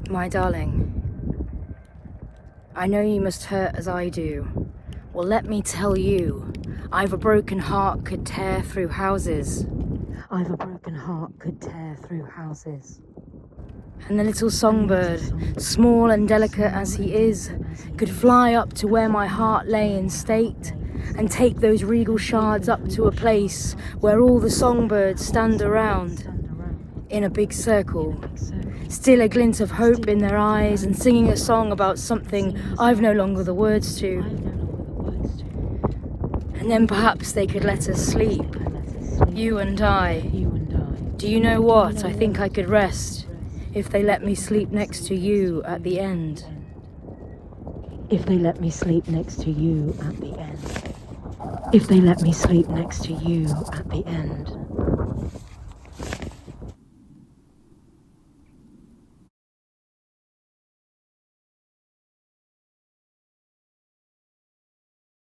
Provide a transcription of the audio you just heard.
My darling, I know you must hurt as I do. Well, let me tell you, I've a broken heart could tear through houses. I've a broken heart could tear through houses. And the little songbird, small and delicate as he is, could fly up to where my heart lay in state and take those regal shards up to a place where all the songbirds stand around in a big circle, still a glint of hope in their eyes and singing a song about something I've no longer the words to. And then perhaps they could let us sleep, you and I. Do you know what? I think I could rest if they let me sleep next to you at the end. If they let me sleep next to you at the end. If they let me sleep next to you at the end.